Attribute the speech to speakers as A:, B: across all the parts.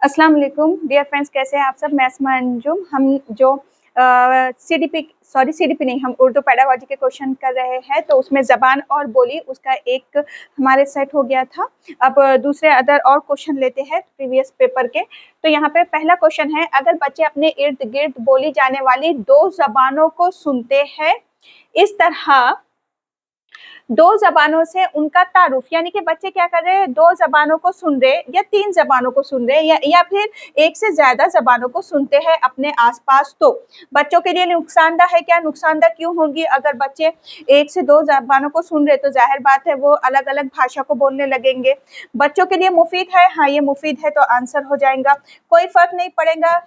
A: अस्सलाम वालेकुम dear friends, कैसे हैं आप सब। मैं अस्मा अंजुम। हम जो सीडीपी नहीं, हम उर्दू पेडागोजी के क्वेश्चन कर रहे हैं, तो उसमें ज़बान और बोली उसका एक हमारे सेट हो गया था। अब दूसरे और क्वेश्चन लेते हैं प्रीवियस पेपर के। तो यहाँ पे पहला क्वेश्चन है, अगर बच्चे अपने इर्द गिर्द बोली जाने वाली दो ज़बानों को सुनते हैं, इस तरह दो जबानों से उनका तारुफ, यानी कि बच्चे क्या कर रहे हैं, दो जबानों को सुन रहे या तीन जबानों को सुन रहे या फिर एक से ज्यादा जबानों को सुनते हैं अपने आसपास, तो बच्चों के लिए नुकसानदा है क्या, नुकसानदा क्यों होगी। अगर बच्चे एक से दो जबानों को सुन रहे तो जाहिर बात है वो अलग अलग भाषा को बोलने लगेंगे। बच्चों के लिए मुफीद है, हाँ ये मुफीद है, तो आंसर हो जाएगा। कोई फर्क नहीं पड़ेगा,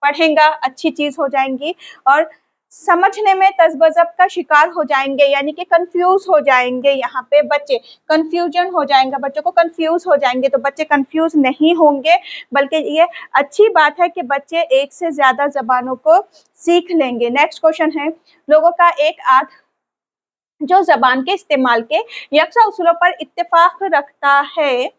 A: पढ़ेगा, अच्छी चीज हो जाएंगी। और समझने में तज़बज़ब का शिकार हो जाएंगे, यानी कि कंफ्यूज हो जाएंगे। यहाँ पे बच्चे कंफ्यूजन हो जाएगा, बच्चों को कंफ्यूज हो जाएंगे, तो बच्चे कंफ्यूज नहीं होंगे, बल्कि ये अच्छी बात है कि बच्चे एक से ज्यादा जबानों को सीख लेंगे। नेक्स्ट क्वेश्चन है, लोगों का एक आध जो जबान के इस्तेमाल के यकसा उसूलों पर इत्तेफाक रखता है,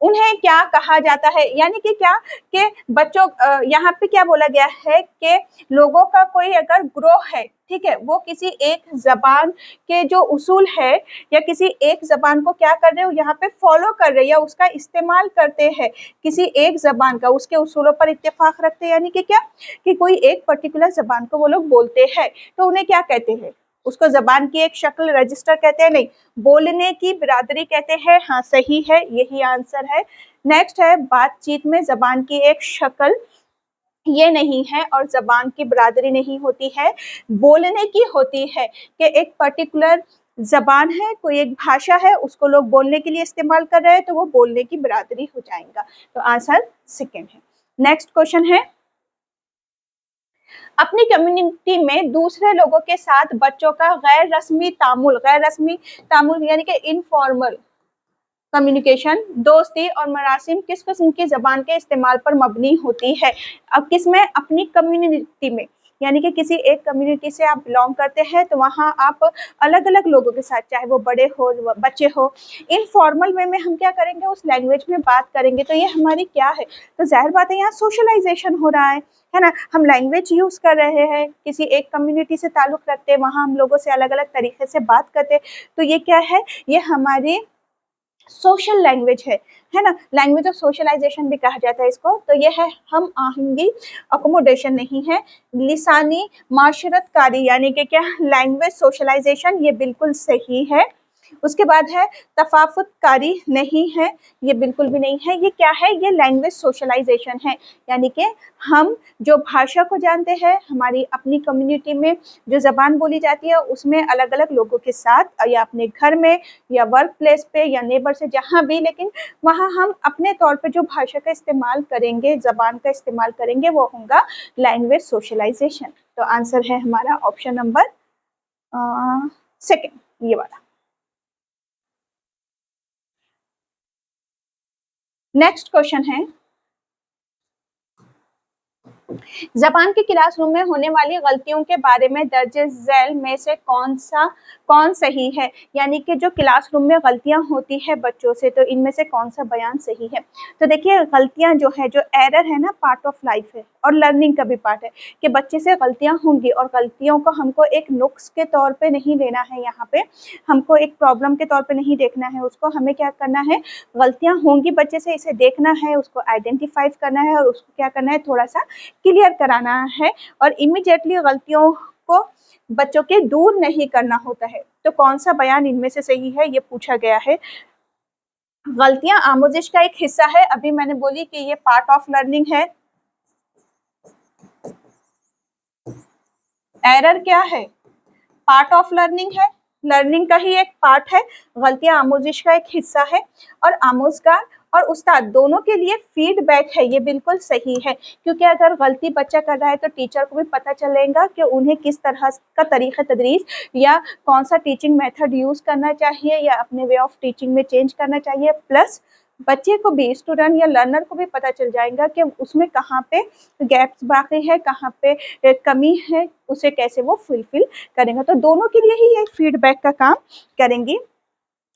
A: उन्हें क्या कहा जाता है। यानी कि क्या कि बच्चों यहाँ पे क्या बोला गया है कि लोगों का कोई अगर ग्रोह है, ठीक है, वो किसी एक जबान के जो उसूल है या किसी एक जबान को क्या कर रहे हो, यहाँ पे फॉलो कर रहे हैं या उसका इस्तेमाल करते हैं, किसी एक जबान का उसके उसूलों पर इत्तेफाक रखते हैं, यानी कि क्या कि कोई एक पर्टिकुलर जबान को वो लोग बोलते हैं, तो उन्हें क्या कहते हैं, उसको जबान की एक शक्ल रजिस्टर कहते हैं, नहीं, बोलने की बिरादरी कहते हैं। हाँ सही है, यही आंसर है। नेक्स्ट है, बातचीत में जबान की एक शक्ल ये नहीं है और जबान की बिरादरी नहीं होती है, बोलने की होती है कि एक पर्टिकुलर जबान है, कोई एक भाषा है, उसको लोग बोलने के लिए इस्तेमाल कर रहे हैं, तो वो बोलने की बिरादरी हो जाएगा। तो आंसर सेकेंड है। नेक्स्ट क्वेश्चन है, अपनी कम्युनिटी में दूसरे लोगों के साथ बच्चों का गैर रस्मी तामुल यानी कि इनफॉर्मल कम्युनिकेशन, दोस्ती और मरासिम किस किस्म की जबान के इस्तेमाल पर मबनी होती है। अब किसमें, अपनी कम्युनिटी में, यानी कि किसी एक कम्युनिटी से आप बिलोंग करते हैं, तो वहाँ आप अलग अलग लोगों के साथ, चाहे वो बड़े हो बच्चे हो, इनफॉर्मल वे में हम क्या करेंगे, उस लैंग्वेज में बात करेंगे। तो ये हमारी क्या है, तो जाहिर बात है यहाँ सोशलाइजेशन हो रहा है ना। हम लैंग्वेज यूज कर रहे हैं, किसी एक कम्युनिटी से ताल्लुक रखते हैं, वहाँ हम लोगों से अलग अलग तरीके से बात करते हैं, तो ये क्या है, ये हमारी सोशल लैंग्वेज है ना। लैंग्वेज ऑफ सोशलाइजेशन भी कहा जाता है इसको। तो ये है हम आहंगी, अकोमोडेशन नहीं है। लिसानी माशरतकारी यानी कि क्या, लैंग्वेज सोशलाइजेशन, ये बिल्कुल सही है। उसके बाद है तफाफुतकारी नहीं है, ये बिल्कुल भी नहीं है। ये क्या है, ये लैंग्वेज सोशलाइजेशन है, यानी कि हम जो भाषा को जानते हैं, हमारी अपनी कम्युनिटी में जो जबान बोली जाती है, उसमें अलग अलग लोगों के साथ या अपने घर में या वर्क प्लेस पे या नेबर से जहाँ भी, लेकिन वहाँ हम अपने तौर पे जो भाषा का इस्तेमाल करेंगे, जबान का इस्तेमाल करेंगे, वो होगा लैंग्वेज सोशलाइजेशन। तो आंसर है हमारा ऑप्शन नंबर सेकेंड, ये वाला। नेक्स्ट क्वेश्चन है, जबान के क्लासरूम में होने वाली गलतियों के बारे में दर्ज झैल में से कौन सही है। यानी कि जो क्लासरूम में गलतियां होती है बच्चों से, तो इनमें से कौन सा बयान सही है। तो देखिए, गलतियां जो है, जो एरर है ना, पार्ट ऑफ लाइफ है और लर्निंग का भी पार्ट है, कि बच्चे से गलतियां होंगी और गलतियों को हमको एक नुक्स के तौर पे नहीं लेना है, यहाँ पे हमको एक प्रॉब्लम के तौर पे नहीं देखना है उसको। हमें क्या करना है, गलतियां होंगी बच्चे से, इसे देखना है, उसको आइडेंटिफाई करना है और उसको क्या करना है, थोड़ा सा क्लियर कराना है और इमीडिएटली गलतियों को बच्चों के दूर नहीं करना होता है। तो कौन सा बयान इनमें से सही है, ये पूछा गया है। गलतियां आमोजिश का एक हिस्सा है, अभी मैंने बोली कि ये पार्ट ऑफ लर्निंग है। एरर क्या है, पार्ट ऑफ लर्निंग है, लर्निंग का ही एक पार्ट है। गलतियां आमोजिश का एक हिस्सा है और आमोजगार और उस्ताद दोनों के लिए फीडबैक है, ये बिल्कुल सही है। क्योंकि अगर गलती बच्चा कर रहा है तो टीचर को भी पता चलेगा कि उन्हें किस तरह का तरीका तदरीस या कौन सा टीचिंग मेथड यूज करना चाहिए या अपने वे ऑफ टीचिंग में चेंज करना चाहिए। प्लस बच्चे को भी, स्टूडेंट या लर्नर को भी पता चल जाएगा कि उसमें कहाँ पे गैप्स बाकी है, कहाँ पे कमी है, उसे कैसे वो फुलफिल करेंगे। तो दोनों के लिए ही ये फीडबैक का काम करेंगी।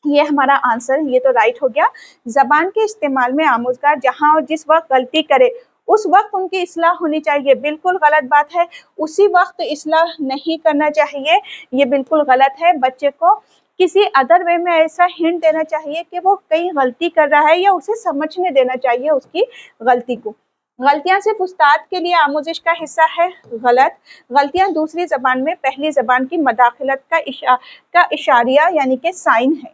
A: ये हमारा आंसर, ये तो राइट हो गया। जबान के इस्तेमाल में आमोजगार जहां और जिस वक्त गलती करे उस वक्त उनकी इस्लाह होनी चाहिए, बिल्कुल गलत बात है। उसी वक्त इस्लाह नहीं करना चाहिए, ये बिल्कुल गलत है। बच्चे को किसी अदर वे में ऐसा हिंट देना चाहिए कि वो कहीं गलती कर रहा है, या उसे समझने देना चाहिए उसकी गलती को। गलतियां सिर्फ उस्ताद के लिए आमोजिश का हिस्सा है, गलत। गलतियां दूसरी जबान में पहली जबान की मदाखलत का इशारिया यानी कि साइन है,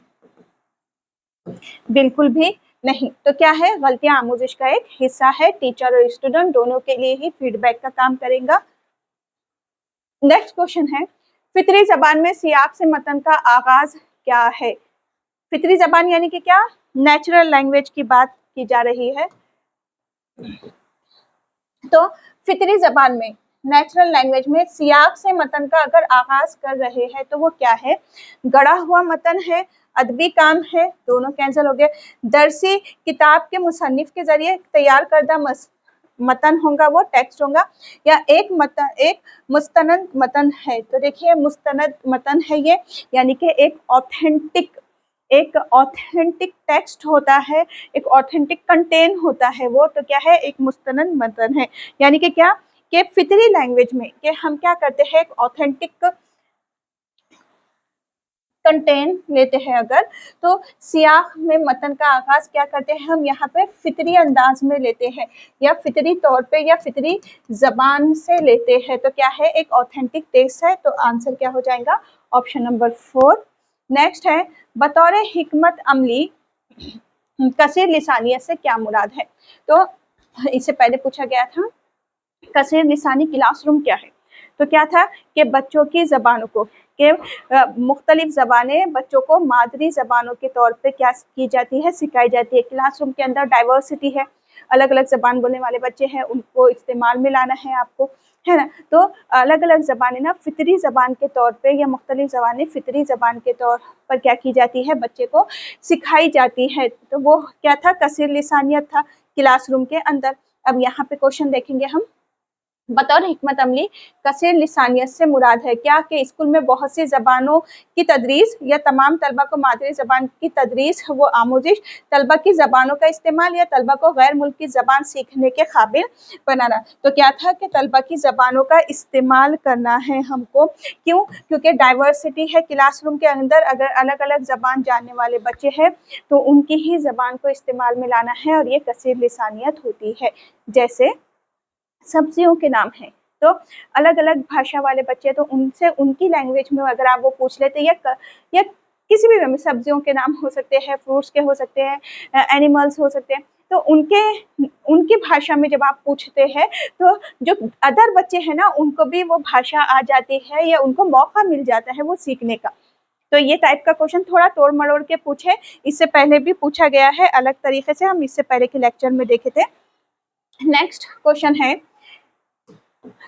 A: बिल्कुल भी नहीं। तो क्या है, गलतियां आमोजिश का एक हिस्सा है। टीचर और स्टूडेंट दोनों के लिए ही फीडबैक का काम करेगा। नेक्स्ट क्वेश्चन है, फितरी जबान में सियाक से मतन का आगाज क्या है? फितरी जबान यानी कि क्या, नेचुरल लैंग्वेज की बात की जा रही है। तो फितरी जबान में, नेचुरल लैंग्वेज में सियाक से मतन का अगर आगाज कर रहे हैं तो वो क्या है? गढ़ा हुआ मतन है, अदबी काम है, दोनों कैंसिल हो गए। दरसी किताब के मुसन्निफ के जरिए तैयार करदा मतन होगा, वो टेक्स्ट होगा, या एक मुस्तनद मतन है। तो देखिए मुस्तनद मतन है ये, यानी कि एक ऑथेंटिक टेक्स्ट होता है, एक ऑथेंटिक कंटेन होता है वो। तो क्या है, एक मुस्तनद मतन है। यानी कि क्या, कि फितरी लैंग्वेज में कि हम क्या करते हैं, एक ऑथेंटिक कंटेन लेते हैं अगर, तो सियाक में मतन का आगाज क्या करते हैं हम, यहाँ पे फितरी अंदाज में लेते हैं, या फितरी तौर पे, या फितरी जबान से लेते हैं। तो क्या है, एक ऑथेंटिक टेक्स्ट है। तो आंसर क्या हो जाएगा, ऑप्शन नंबर 4। नेक्स्ट है, बतौर हिकमत अमली कसीर लिसानियत से क्या मुराद है? तो इससे पहले पूछा गया था कसीर लिसानी क्लासरूम क्या है। तो क्या था कि बच्चों की जबानों को, के मुख्तलिफ जबानें बच्चों को मादरी जबानों के तौर पे क्या की जाती है, सिखाई जाती है। क्लासरूम के अंदर डाइवर्सिटी है, अलग अलग जबान बोलने वाले बच्चे हैं, उनको इस्तेमाल में लाना है आपको, है ना। तो अलग अलग जबानें ना फितरी जबान के तौर पे, या मुख्तलिफ जबानें फितरी जबान के तौर पर क्या की जाती है, बच्चे को सिखाई जाती है। तो वो क्या था, कसीर लिसानियत था क्लासरूम के अंदर। अब यहाँ पे क्वेश्चन देखेंगे हम, बतौर हिकमत अमली कसीर लिसानियत से मुराद है क्या, कि स्कूल में बहुत सी जबानों की तदरीस, या तमाम तलबा को मादरी जबान की तदरीस, वो आमोजिश, तलबा की जबानों का इस्तेमाल, या तलबा को गैर मुल्की जबान सीखने के काबिल बनाना। तो क्या था कि तलबा की जबानों का इस्तेमाल करना है हमको। क्यों? क्योंकि डाइवर्सिटी है क्लासरूम के अंदर, अगर अलग अलग जबान जानने वाले बच्चे हैं तो उनकी ही जबान को इस्तेमाल में लाना है, और ये कसीर लिसानियत होती है। जैसे सब्जियों के नाम हैं, तो अलग अलग भाषा वाले बच्चे, तो उनसे उनकी लैंग्वेज में अगर आप वो पूछ लेते, या किसी भी वे में सब्जियों के नाम हो सकते हैं, फ्रूट्स के हो सकते हैं, एनिमल्स हो सकते हैं, तो उनकी भाषा में जब आप पूछते हैं तो जो अदर बच्चे हैं ना, उनको भी वो भाषा आ जाती है, या उनको मौका मिल जाता है वो सीखने का। तो ये टाइप का क्वेश्चन थोड़ा तोड़ मरोड़ के पूछे, इससे पहले भी पूछा गया है अलग तरीके से, हम इससे पहले के लेक्चर में देखे थे। नेक्स्ट क्वेश्चन है,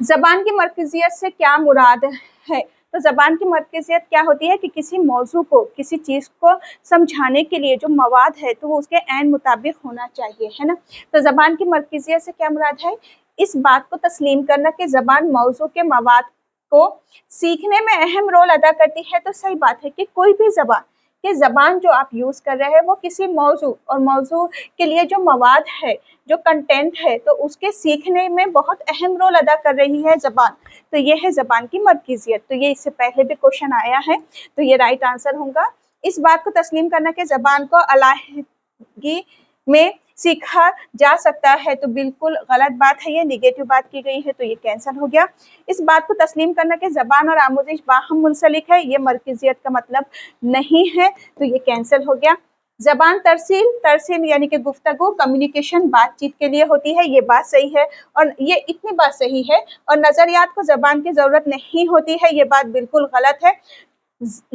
A: जबान की मरकजियत से क्या मुराद है? तो जबान की मरकजियत क्या होती है, कि किसी मौजू को, किसी चीज़ को समझाने के लिए जो मवाद है तो वो उसके ऐन मुताबिक होना चाहिए, है ना। तो जबान की मरकजियत से क्या मुराद है, इस बात को तस्लीम करना कि जबान मौजू के मवाद को सीखने में अहम रोल अदा करती है। तो सही बात है कि कोई भी जबान कि जबान जो आप यूज़ कर रहे हैं वो किसी मौजू, और मौजू के लिए जो मवाद है, जो कंटेंट है, तो उसके सीखने में बहुत अहम रोल अदा कर रही है जबान। तो ये है जबान की मरकजियत। तो ये इससे पहले भी क्वेश्चन आया है, तो ये राइट आंसर होगा। इस बात को तस्लीम करना कि जबान को अलहदगी में सीखा जा सकता है, तो बिल्कुल गलत बात है, ये निगेटिव बात की गई है, तो ये कैंसिल हो गया। इस बात को तस्लीम करना कि जबान और आमोजिश बाहम मुंसलिक है, ये मरकजियत का मतलब नहीं है, तो ये कैंसिल हो गया। जबान तरसील यानी कि गुफ्तगू, कम्युनिकेशन, बातचीत के लिए होती है, ये बात सही है, और ये इतनी बात सही है। और नज़रियात को जबान की ज़रूरत नहीं होती है, ये बात बिल्कुल गलत है।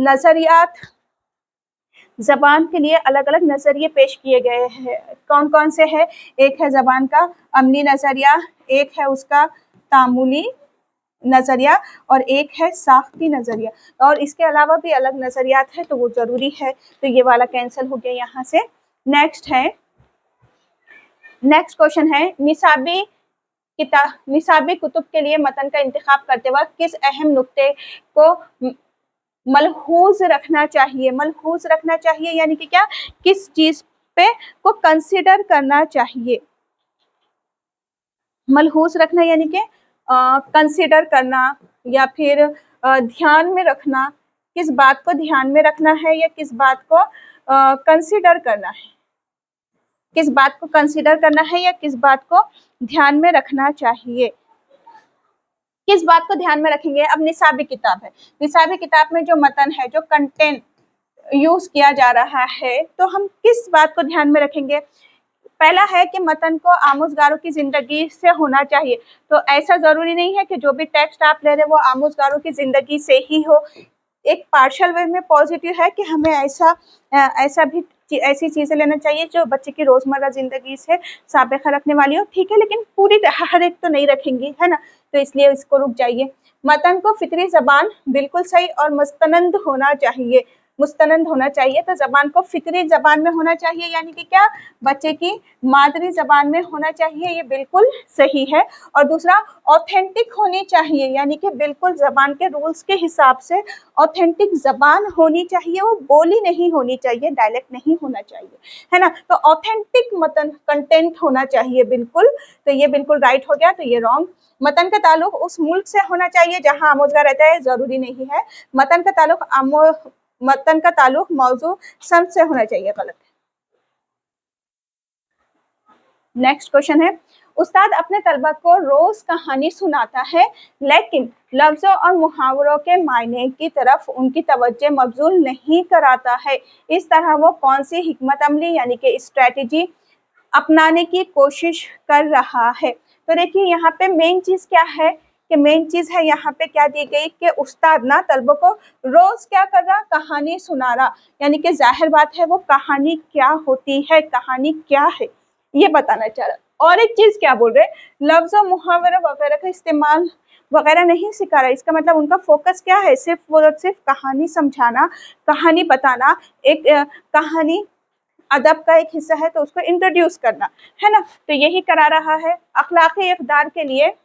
A: नज़रियात, जबान के लिए अलग अलग नज़रिए पेश किए गए हैं, कौन कौन से हैं? एक है जबान का अमली नज़रिया, एक है उसका तामुली नज़रिया, और एक है साख्ती नज़रिया, और इसके अलावा भी अलग नज़रियात है, तो वो ज़रूरी है। तो ये वाला कैंसिल हो गया यहाँ से। नेक्स्ट क्वेश्चन है, निसाबी कुतुब के लिए मतन का इंतखाब करते वक्त किस अहम नुक्ते को मलहूज रखना चाहिए। मलहूज रखना चाहिए यानी कि क्या, किस चीज पे को कंसिडर करना चाहिए। मलहूज रखना यानी कि कंसिडर करना या फिर ध्यान में रखना, किस बात को ध्यान में रखना है या किस बात को कंसिडर करना है, किस बात को कंसिडर करना है या किस बात को ध्यान में रखना चाहिए। किस बात को ध्यान में रखेंगे? अब निसाबी किताब है, निसाबी किताब में जो मतन है, जो कंटेंट यूज किया जा रहा है, तो हम किस बात को ध्यान में रखेंगे? पहला है कि मतन को आमोजगारों की जिंदगी से होना चाहिए। तो ऐसा जरूरी नहीं है कि जो भी टेक्स्ट आप ले रहे हैं वो आमोजगारों की जिंदगी से ही हो। एक पार्शियल वे में पॉजिटिव है कि हमें ऐसा भी ऐसी चीजें लेना चाहिए जो बच्चे की रोजमर्रा जिंदगी से साबिक़ा रखने वाली हो, ठीक है, लेकिन पूरी हर एक तो नहीं रखेंगी, है ना, तो इसलिए इसको रुक जाइए। मतन को फितरी जबान बिल्कुल सही और मुस्तनद होना चाहिए, मुस्तनद होना चाहिए। तो जबान को फितरी जबान में होना चाहिए यानी कि क्या, बच्चे की मादरी जबान में होना चाहिए, ये बिल्कुल सही है। और दूसरा, ऑथेंटिक होनी चाहिए यानी कि बिल्कुल जबान के रूल्स के हिसाब से ऑथेंटिक जबान होनी चाहिए, वो बोली नहीं होनी चाहिए, डायलेक्ट नहीं होना चाहिए, है ना। तो ऑथेंटिक मतन कंटेंट होना चाहिए बिल्कुल, तो ये बिल्कुल राइट हो गया, तो ये रॉन्ग। मतन का ताल्लुक उस मुल्क से होना चाहिए जहां आमोजगार रहता है, जरूरी नहीं है। मतन का ताल्लुक मौजू संत से होना चाहिए, गलत है। नेक्स्ट क्वेश्चन है, उस्ताद अपने तलबा को रोज कहानी सुनाता है लेकिन लफ्जों और मुहावरों के मायने की तरफ उनकी तवज्जो मबजूल नहीं कराता है, इस तरह वो कौन सी हिकमत अमली यानी कि स्ट्रेटेजी अपनाने की कोशिश कर रहा है? तो देखिए यहाँ पे मेन चीज क्या है कि मेन चीज है यहाँ पे क्या दी गई कि उस्ताद ना तलबों को रोज क्या कर रहा, कहानी सुना रहा, यानी कि जाहिर बात है वो कहानी क्या होती है, कहानी क्या है ये बताना चाह रहा। और एक चीज क्या बोल रहे, लफ्ज और मुहावरा वगैरह का इस्तेमाल वगैरह नहीं सिखा रहा, इसका मतलब उनका फोकस क्या है, सिर्फ कहानी समझाना, कहानी बताना, एक कहानी अदब का एक हिस्सा है तो उसको इंट्रोड्यूस करना, है ना, तो यही करा रहा है। अखलाकी इक़दार के लिए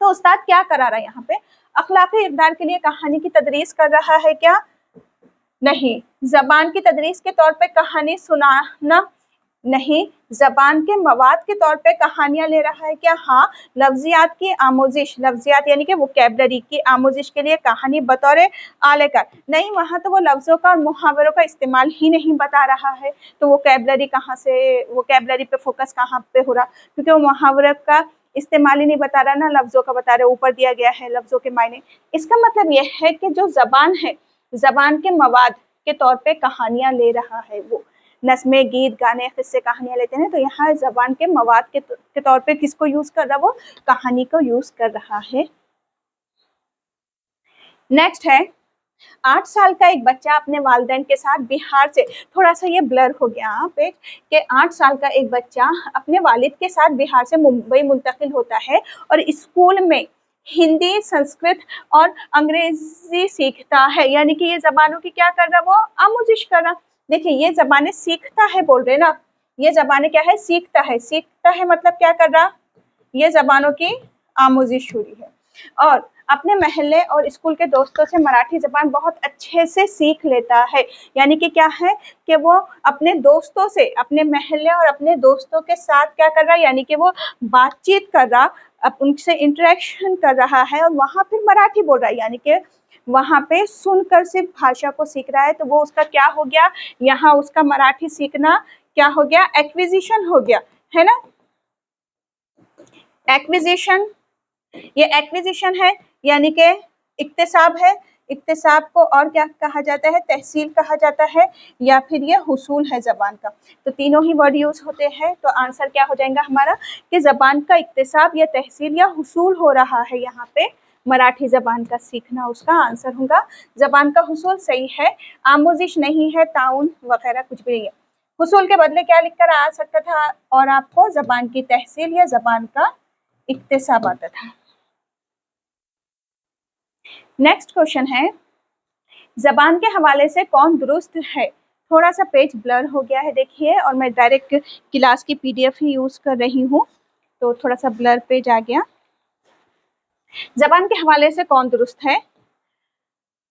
A: तो उस्ताद क्या करा रहा है यहाँ पे, अखलाकी इक़दार के लिए कहानी की तदरीस कर रहा है क्या? नहीं। जबान की तदरीस के तौर पे कहानी सुनाना नहीं, जबान के मवाद के तौर पे कहानियां ले रहा है क्या? हाँ। लफ्जियात की आमोजिश, लफ्जियात यानी कि वोकैबुलरी की आमोजिश के लिए कहानी बतौर आलेकर नहीं, वहाँ तो वो लफ्जों का और मुहावरों का इस्तेमाल ही नहीं बता रहा है, तो वोकैबुलरी कहाँ से, वोकैबुलरी पे फोकस कहाँ पे हो रहा, क्योंकि वो मुहावरे का इस्तेमाल ही नहीं बता रहा ना, लफ्जों का बता रहे, ऊपर दिया गया है लफ्जों के मायने। इसका मतलब यह है कि जो जबान है, जबान के मवाद के तौर पे कहानियां ले रहा है, वो नस्में, गीत, गाने, किस्से, कहानियां लेते हैं, तो यहाँ जबान के मवाद के तौर पे किसको यूज कर रहा, वो कहानी को यूज कर रहा है। नेक्स्ट है, 8 साल का एक बच्चा अपने वालिदैन के साथ बिहार से, थोड़ा सा ये ब्लर हो गया पेज, कि 8 साल का एक बच्चा अपने वालिद के साथ बिहार से मुंबई मुंतकिल होता है और स्कूल में हिंदी, संस्कृत और अंग्रेजी सीखता है, यानी कि ये जबानों की क्या कर रहा, वो आमोजिश कर रहा। देखिए ये जबानें सीखता है बोल रहे ना, ये जबानें क्या है, सीखता है, सीखता है मतलब क्या कर रहा, ये जबानों की आमोजिश हो रही है। और अपने महल्ले और स्कूल के दोस्तों से मराठी जबान बहुत अच्छे से सीख लेता है, यानी कि क्या है कि वो अपने दोस्तों से, अपने महल्ले और अपने दोस्तों के साथ क्या कर रहा है, यानी कि वो बातचीत कर रहा, अब उनसे इंटरेक्शन कर रहा है और वहाँ पे मराठी बोल रहा है, यानी कि वहाँ पे सुनकर सिर्फ भाषा को सीख रहा है, तो वो उसका क्या हो गया, यहाँ उसका मराठी सीखना क्या हो गया, एक्विजिशन हो गया, है ना, एक्विजिशन। ये एक्विजिशन है यानी कि इक्तिसाब है, इक्तिसाब को और क्या कहा जाता है, तहसील कहा जाता है, या फिर ये हुसूल है जबान का, तो तीनों ही वर्ड यूज होते हैं। तो आंसर क्या हो जाएगा हमारा कि जबान का इक्तिसाब या तहसील या हुसूल हो रहा है, यहाँ पे मराठी जबान का सीखना उसका आंसर होगा। जबान का हुसूल सही है, आमोजिश नहीं है, ताउन वगैरह कुछ भी नहीं है। हुसूल के बदले क्या लिखकर आ सकता था और आपको जबान की तहसील या जबान का इक्तिसाब आता था। नेक्स्ट क्वेश्चन है, जबान के हवाले से कौन दुरुस्त है, थोड़ा सा पेज ब्लर हो गया है देखिए, और मैं डायरेक्ट क्लास की पीडीएफ ही यूज कर रही हूँ, तो थोड़ा सा ब्लर पेज आ गया। जबान के हवाले से कौन दुरुस्त है,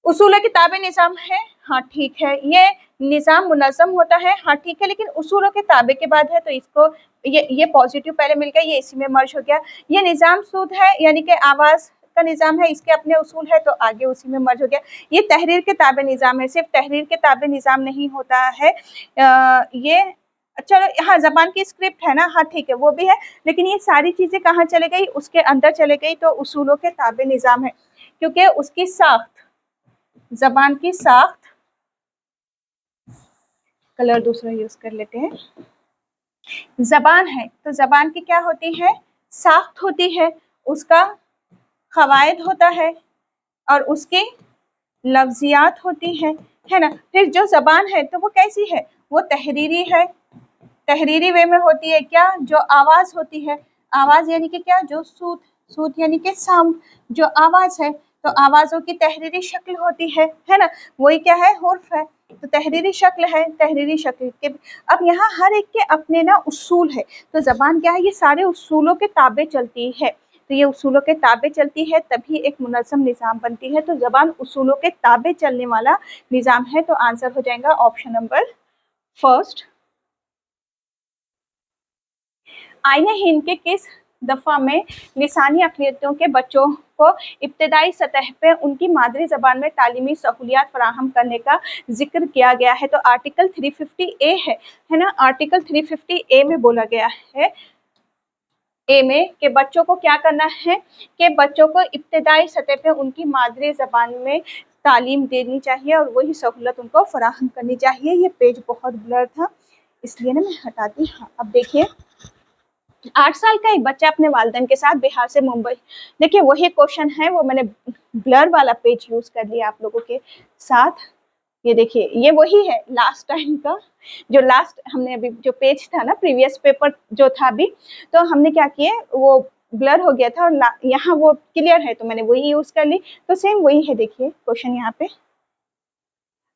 A: उसूल किताब निज़ाम है, हाँ ठीक है। ये निज़ाम मुनज़्ज़म होता है, हाँ ठीक है, लेकिन उसूलों के ताबे के बाद है तो इसको ये पॉजिटिव पहले मिल गया, ये इसी में मर्ज हो गया। ये निज़ाम सूद है यानी कि आवाज़ का निज़ाम है, इसके अपने उसूल है तो आगे उसी में मर्ज हो गया। ये तहरीर के ताबे निज़ाम है, सिर्फ तहरीर के ताबे निज़ाम नहीं होता है। ये चलो हाँ, ज़बान की स्क्रिप्ट है ना, हाँ ठीक है वो भी है, लेकिन ये सारी चीज़ें कहाँ चले गई, उसके अंदर चले गई, तो उसूलों के ताबे निज़ाम है, क्योंकि उसकी साख्त, ज़बान की साख्त, कलर दूसरा यूज कर लेते हैं। ज़बान है तो ज़बान की क्या होती है, साख्त होती है, उसका क़वायद होता है और उसकी लफ्ज़ियात होती है ना। फिर जो ज़बान है तो वो कैसी है, वो तहरीरी है, तहरीरी वे में होती है। क्या, जो आवाज़ होती है, आवाज़ यानी कि क्या, जो सूत, सूत यानी कि साउंड, जो आवाज़ है, तो आवाज़ों की तहरीरी शक्ल होती है ना, वही क्या है, हुर्फ है, तो तहरीरी शक्ल है, तहरीरी शक्ल के। अब यहाँ हर एक के अपने ना उसूल है, तो ज़बान क्या है, ये सारे उसूलों के ताबे चलती है, तो ये उसूलों के ताबे चलती है तभी एक मुनज़्ज़म निज़ाम बनती है। तो ज़बान उसूलों के ताबे चलने वाला निज़ाम है, तो आंसर हो जाएगा ऑप्शन नंबर फर्स्ट। आईने हिंद के किस दफ़ा में लिसानी अक़लियतों के बच्चों को इब्तदाई सतह पे उनकी मादरी ज़बान में तालीमी सहूलियात फ़राहम करने का जिक्र किया गया है, तो आर्टिकल 350A है ना, आर्टिकल 350A में बोला गया है, ए में कि बच्चों को क्या करना है, कि बच्चों को इब्तदाई सतह पे उनकी मादरी ज़बान में तालीम देनी चाहिए और वही सहूलत उनको फराहम करनी चाहिए। ये पेज बहुत ब्लर था इसलिए ना मैं हटाती। हाँ, अब देखिए, 8 साल का एक बच्चा अपने वालिदैन के साथ बिहार से मुंबई, देखिए वही क्वेश्चन है, वो मैंने ब्लर वाला पेज यूज कर लिया आप लोगों के साथ। ये देखिए, ये वही है लास्ट टाइम का, जो लास्ट हमने अभी जो पेज था ना, प्रीवियस पेपर जो था अभी, तो हमने क्या किए, वो ब्लर हो गया था और यहाँ वो क्लियर है तो मैंने वही यूज कर ली, तो सेम वही है। देखिए क्वेश्चन यहाँ पे,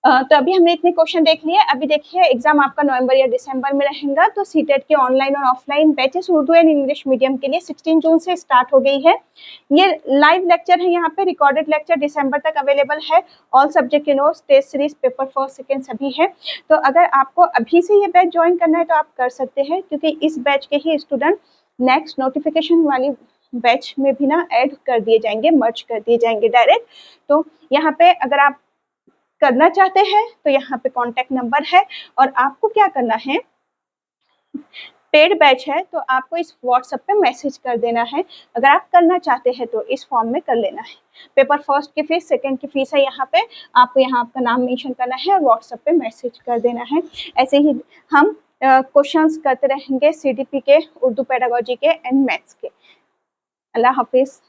A: तो अभी हमने इतने क्वेश्चन देख लिए। अभी देखिए, एग्जाम आपका नवंबर या दिसंबर में रहेगा, तो सीटेट के ऑनलाइन और offline batches Urdu and English medium के लिए 16 जून से स्टार्ट हो गई है। ये लाइव लेक्चर है, यहाँ पे रिकॉर्डेड लेक्चर दिसंबर तक अवेलेबल है। ऑल सब्जेक्ट के notes, test series, paper first second सभी है। तो अगर आपको अभी से ये बैच ज्वाइन करना है तो आप कर सकते हैं, क्योंकि इस बैच के ही स्टूडेंट नेक्स्ट नोटिफिकेशन वाली बैच में भी ना ऐड कर दिए जाएंगे, मर्ज कर दिए जाएंगे डायरेक्ट। तो यहाँ पे अगर आप करना चाहते हैं तो यहाँ पे कांटेक्ट नंबर है, और आपको क्या करना है, पेड बैच है तो आपको इस व्हाट्सएप पे मैसेज कर देना है। अगर आप करना चाहते हैं तो इस फॉर्म में कर लेना है। पेपर फर्स्ट की फीस, सेकंड की फीस है, यहाँ पे आपको यहाँ आपका नाम मेंशन करना है और व्हाट्सएप पे मैसेज कर देना है। ऐसे ही हम क्वेश्चंस करते रहेंगे CDP के, उर्दू पेडागोजी के एंड मैथ्स के। अल्लाह हाफिज।